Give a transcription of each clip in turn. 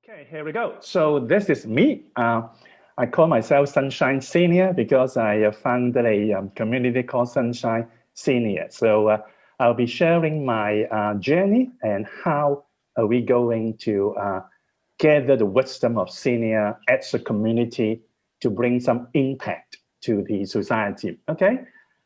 Okay, here we go. So this is me. I call myself Sunshine Senior because I founded a community called Sunshine Senior. So I'll be sharing my journey and how are we going to gather the wisdom of senior as a community to bring some impact to the society. Okay,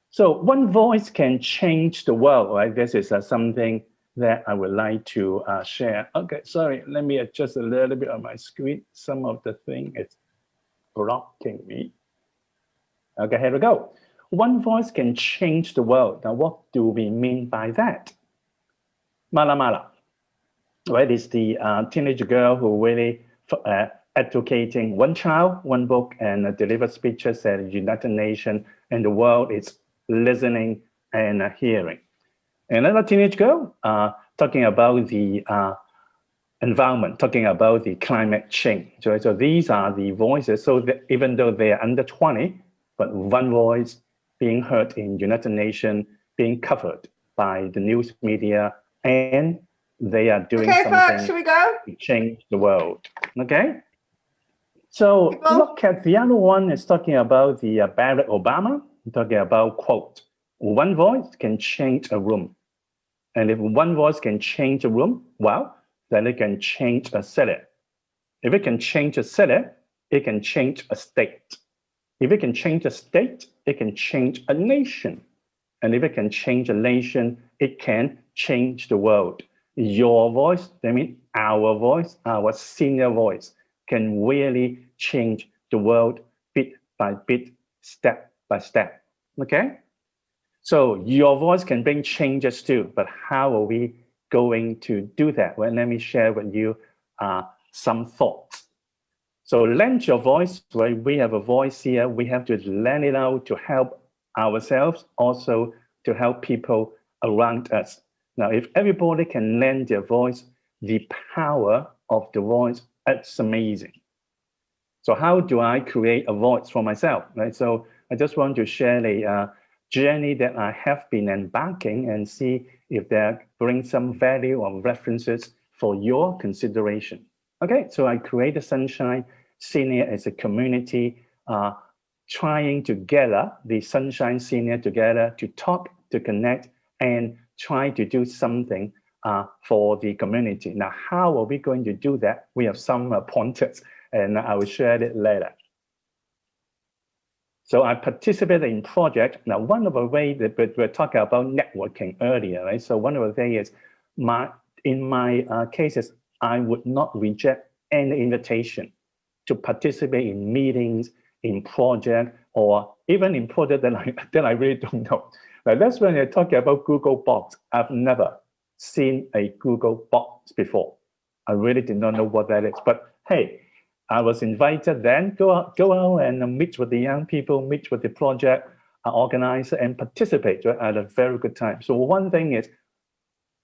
so one voice can change the world, right? This is something that I would like to share. Okay, sorry, let me adjust a little bit on my screen. Some of the thing is blocking me. Okay, here we go. One voice can change the world. Now, what do we mean by that? Mala Mala, right, is the teenage girl who really advocating one child, one book, and deliver speeches at the United Nations, and the world is listening and hearing. Another teenage girl talking about the environment, talking about the climate change. Right? So these are the voices. So even though they are under 20, but one voice being heard in United Nations, being covered by the news media, and they are doing something should we go? to change the world. Okay. So look at the other one is talking about the Barack Obama, talking about quote, one voice can change a room. And if one voice can change a room, well, then it can change a city. If it can change a city, it can change a state. If it can change a state, it can change a nation. And if it can change a nation, it can change the world. Your voice, I mean our voice, our senior voice, can really change the world bit by bit, step by step. Okay? So your voice can bring changes too, but how are we going to do that? Well, let me share with you some thoughts. So lend your voice, right? We have a voice here. We have to lend it out to help ourselves, also to help people around us. Now, if everybody can lend their voice, the power of the voice, it's amazing. So how do I create a voice for myself, right? So I just want to share a journey that I have been embarking and see if that brings some value or references for your consideration. Okay, so I created Sunshine Senior as a community, trying to gather the Sunshine Senior together to talk, to connect, and try to do something for the community. Now, how are we going to do that? We have some pointers, and I will share it later. So I participated in project. Now, one of the ways that we're talking about networking earlier, right? So one of the things is in my cases, I would not reject any invitation to participate in meetings, in project, or even in project that I really don't know. Now, that's when you're talking about Google Box. I've never seen a Google Box before. I really did not know what that is. But hey, I was invited then, go out and meet with the young people, meet with the project organizer and participate at a very good time. So one thing is,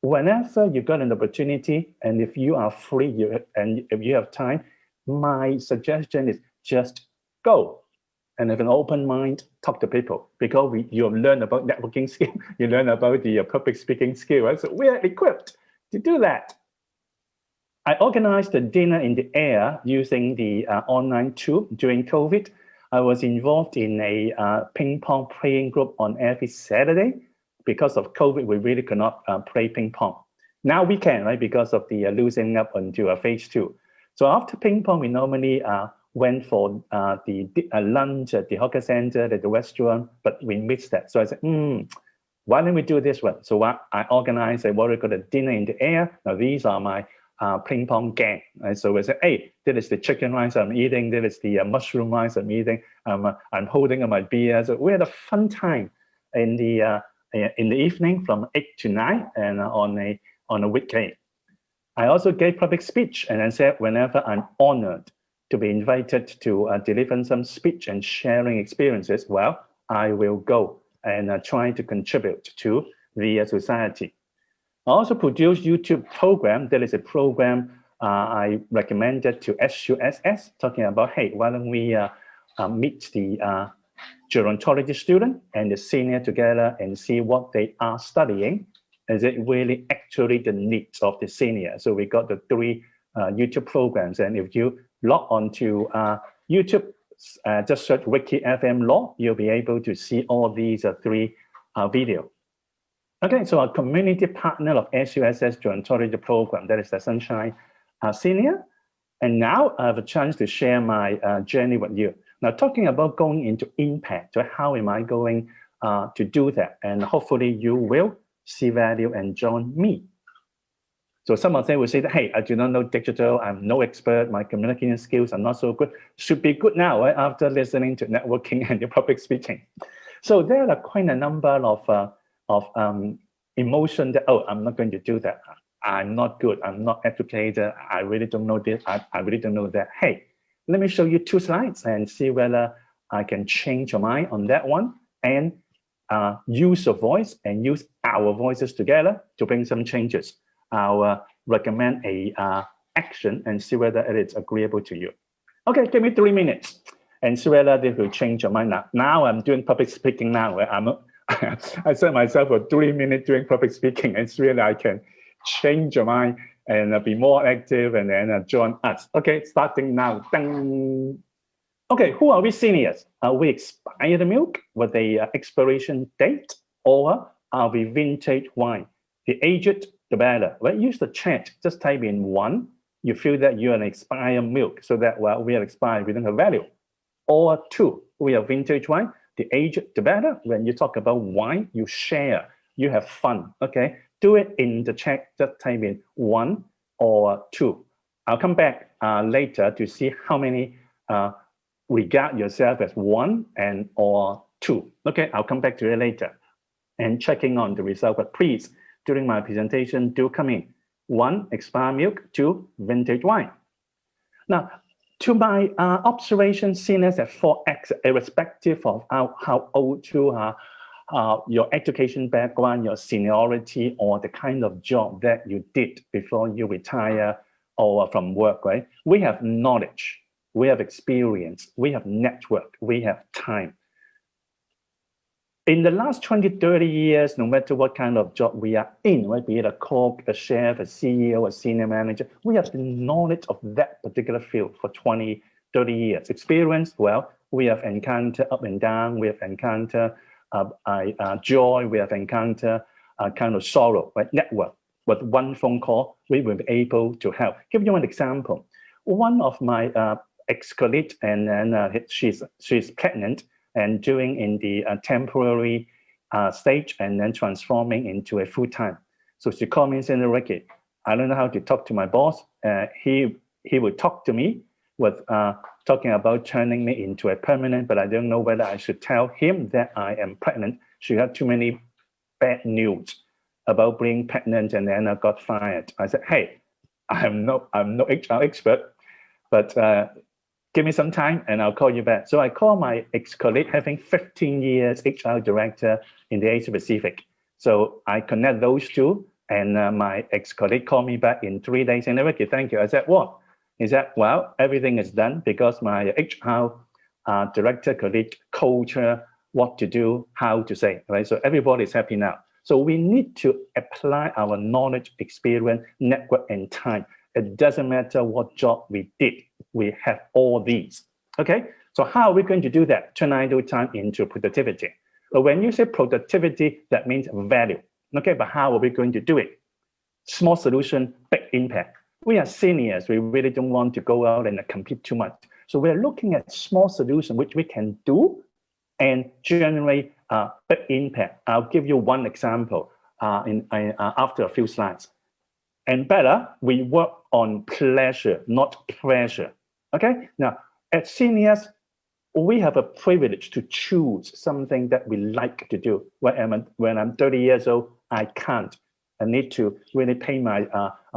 whenever you got an opportunity and if you are free and if you have time, my suggestion is just go and have an open mind, talk to people, because you have learned about networking skill, you learn about the public speaking skill, right? So we are equipped to do that. I organized a dinner in the air using the online tool during COVID. I was involved in a ping pong playing group on every Saturday. Because of COVID, we really could not play ping pong. Now we can, right? Because of the losing up until phase 2. So after ping pong, we normally went for the lunch at the hawker center, at the restaurant, but we missed that. So I said, why don't we do this one? So I organized what we call a dinner in the air. Now these are my ping pong gang. Right? So we say, hey, this is the chicken rice I'm eating. This is the mushroom rice I'm eating. I'm holding my beer. So we had a fun time in the evening from 8 to 9 and on a weekend. I also gave public speech and I said, whenever I'm honored to be invited to deliver some speech and sharing experiences, well, I will go and try to contribute to the society. I also produced YouTube program. That is a program I recommended to SUSS, talking about, hey, why don't we meet the gerontology student and the senior together and see what they are studying. Is it really actually the needs of the senior? So we got the 3 YouTube programs. And if you log onto YouTube, just search Wiki FM Law, you'll be able to see all these three videos. Okay, so a community partner of SUSS Gerontology program, that is the Sunshine Senior. And now I have a chance to share my journey with you. Now, talking about going into impact, so how am I going to do that? And hopefully you will see value and join me. So some of them will say that, hey, I do not know digital, I'm no expert, my communication skills are not so good. Should be good now, right, after listening to networking and your public speaking. So there are quite a number of emotion that, oh, I'm not going to do that. I'm not good, I'm not educated, I really don't know this, I really don't know that. Hey, let me show you 2 slides and see whether I can change your mind on that one and use your voice and use our voices together to bring some changes. I'll recommend a action and see whether it is agreeable to you. Okay, give me 3 minutes and see whether this will change your mind. Now I'm doing public speaking now. I set myself for 3 minutes doing public speaking and see whether I can change your mind and be more active and then join us. Okay, starting now. Ding. Okay, who are we seniors? Are we expired milk with a expiration date, or are we vintage wine? The aged, the better. Well, use the chat, just type in 1. You feel that you're an expired milk, so that, well, we are expired, we don't have value. Or 2, we are vintage wine. The aged, the better. When you talk about wine, you share, you have fun, okay? Do it in the chat, just type in 1 or 2. I'll come back later to see how many regard yourself as 1 and or 2. Okay, I'll come back to it later and checking on the result. But please, during my presentation, do come in. 1, expired milk. 2, vintage wine. Now, to my observation, seniors at 4X, irrespective of how old you are, your education background, your seniority, or the kind of job that you did before you retire or from work, right? We have knowledge, we have experience, we have network, we have time. In the last 20, 30 years, no matter what kind of job we are in, right, be it a cook, a chef, a CEO, a senior manager, we have the knowledge of that particular field for 20, 30 years. Experience, well, we have encountered up and down, we have encountered joy, we have encountered kind of sorrow, right? Network. With 1 phone call, we will be able to help. Give you an example. One of my ex-colleagues, and then she's pregnant and doing in the temporary stage and then transforming into a full-time. So she called me and said, Ricky, I don't know how to talk to my boss. He would talk to me with talking about turning me into a permanent, but I don't know whether I should tell him that I am pregnant. She had too many bad news about being pregnant, and then I got fired. I said, hey, I'm no HR expert, but give me some time and I'll call you back. So I called my ex-colleague having 15 years HR director in the Asia Pacific. So I connect those 2, and my ex-colleague called me back in 3 days and Ricky, thank you. I said, what? He said, well, everything is done because my HR director colleague culture, what to do, how to say, right? So everybody is happy now. So we need to apply our knowledge, experience, network, and time. It doesn't matter what job we did, we have all these, okay? So how are we going to do that? Turn idle time into productivity. But when you say productivity, that means value, okay? But how are we going to do it? Small solution, big impact. We are seniors, we really don't want to go out and compete too much. So we're looking at small solutions which we can do and generate big impact. I'll give you one example after a few slides. And better, we work on pleasure, not pressure. Okay? Now, as seniors, we have a privilege to choose something that we like to do. When I'm 30 years old, I can't. I need to really pay my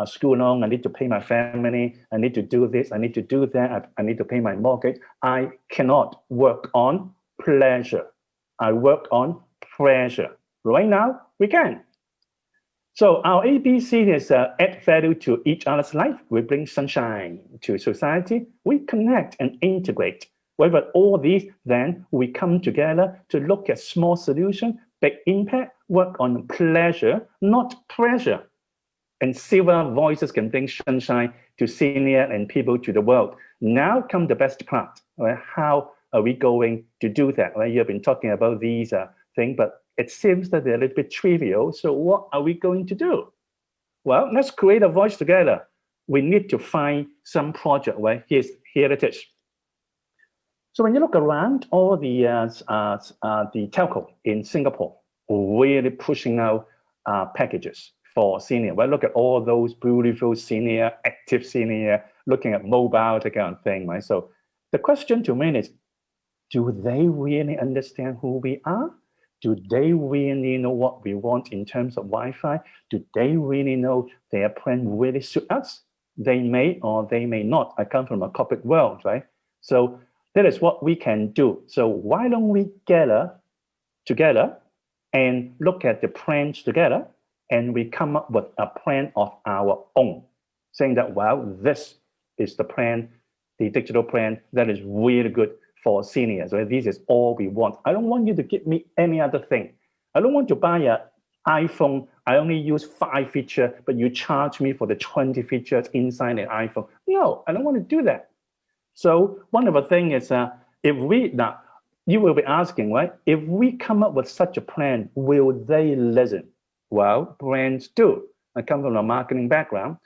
school loan. I need to pay my family. I need to do this. I need to do that. I need to pay my mortgage. I cannot work on pleasure. I work on pressure. Right now, we can. So our ABC is add value to each other's life. We bring sunshine to society. We connect and integrate. With all these, then we come together to look at small solutions, big impact, work on pleasure, not pressure. and silver voices can bring sunshine to senior and people to the world. Now come the best part, right? How are we going to do that? Right? You have been talking about these things, but it seems that they're a little bit trivial. So what are we going to do? Well, let's create a voice together. We need to find some project, right? Here it is. So when you look around, all the telco in Singapore really pushing out packages for senior. Well, look at all those beautiful senior, active senior, looking at mobile, that kind of thing, right? So the question to me is, do they really understand who we are? Do they really know what we want in terms of Wi-Fi? Do they really know their plan really suit us? They may or they may not. I come from a corporate world, right? So that is what we can do. So why don't we gather together and look at the plans together, and we come up with a plan of our own, saying that, well, this is the plan, the digital plan that is really good for seniors. Right? This is all we want. I don't want you to give me any other thing. I don't want to buy an iPhone. I only use 5 features, but you charge me for the 20 features inside the iPhone. No, I don't want to do that. So one of the things is, if we, now, you will be asking, right? If we come up with such a plan, will they listen? Well, brands do. I come from a marketing background.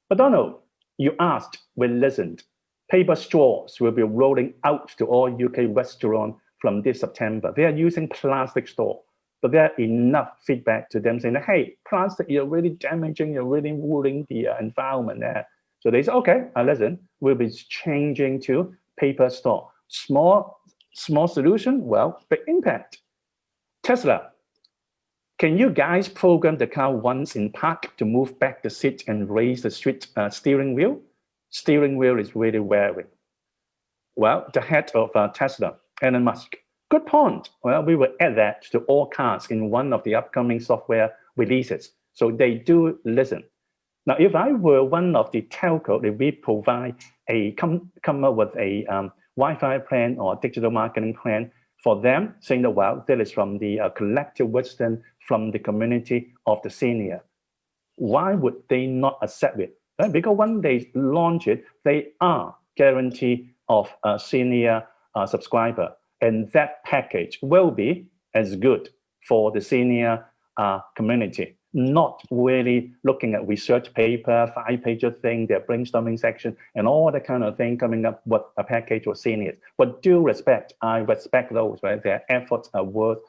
But Donald, you asked, we listened. Paper straws will be rolling out to all UK restaurants from this September. They are using plastic straw, but there are enough feedback to them saying, hey, plastic, you're really damaging, you're really ruining the environment there. So they say, okay, I listen. We'll be changing to paper straw. Small solution, well, big impact. Tesla, can you guys program the car once in park to move back the seat and raise the steering wheel? Steering wheel is really wearing. Well, the head of Tesla, Elon Musk, good point. Well, we will add that to all cars in one of the upcoming software releases. So they do listen. Now, if I were one of the telco, if we provide come up with a Wi-Fi plan or digital marketing plan for them, saying that, well, that is from the collective wisdom from the community of the senior. Why would they not accept it? Right? Because when they launch it, they are guaranteed of a senior subscriber, and that package will be as good for the senior community. Not really looking at research paper, 5-pager thing, their brainstorming section, and all that kind of thing coming up with a package for seniors. But due respect, I respect those, right? Their efforts are worth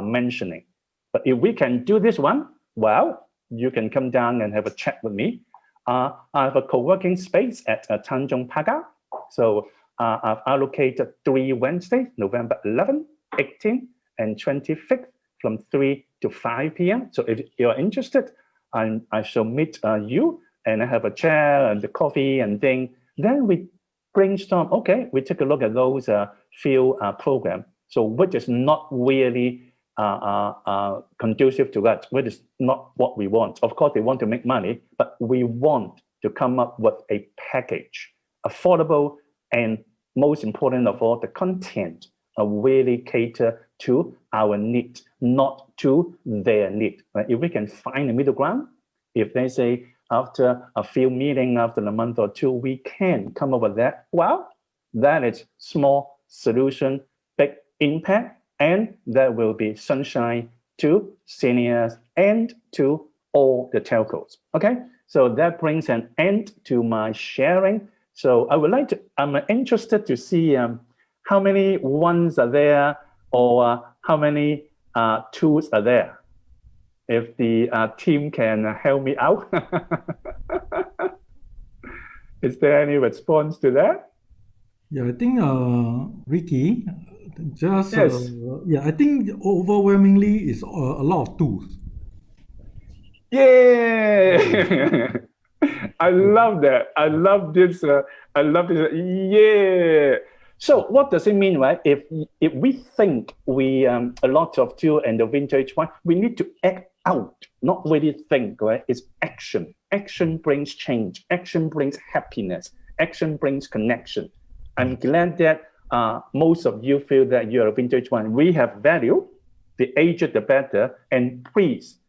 mentioning. But if we can do this one, well, you can come down and have a chat with me. I have a co-working space at Tanjong Pagar. So I've allocated 3 Wednesdays, November 11, 18, and 25th, from 3 to 5 p.m. So if you're interested, I shall meet you, and I have a chair and the coffee and thing. Then we brainstorm, okay, we take a look at those few programs. So which is not really conducive to that, which is not what we want. Of course, they want to make money, but we want to come up with a package, affordable, and most important of all, the content really cater to our need, not to their need. Right? If we can find a middle ground, if they say after a few meetings, after a month or 2, we can come up with that, well, that is small solution, big impact, and that will be sunshine to seniors and to all the telcos. Okay, so that brings an end to my sharing. So I would like to, I'm interested to see how many ones are there, or how many twos are there. If the team can help me out. Is there any response to that? Yeah, I think Ricky, just Yes. yeah, I think overwhelmingly is a lot of tools. Yeah. I love that. I love this. I love this. Yeah. So what does it mean, right? If we think we a lot of tool and the vintage one, we need to act out, not really think, right? It's action. Action brings change. Action brings happiness. Action brings connection. I'm glad that most of you feel that you're a vintage one. We have value. The aged, the better. And please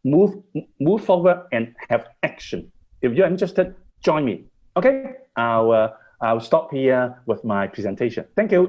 move forward and have action. If you're interested, join me. Okay, I'll stop here with my presentation. Thank you.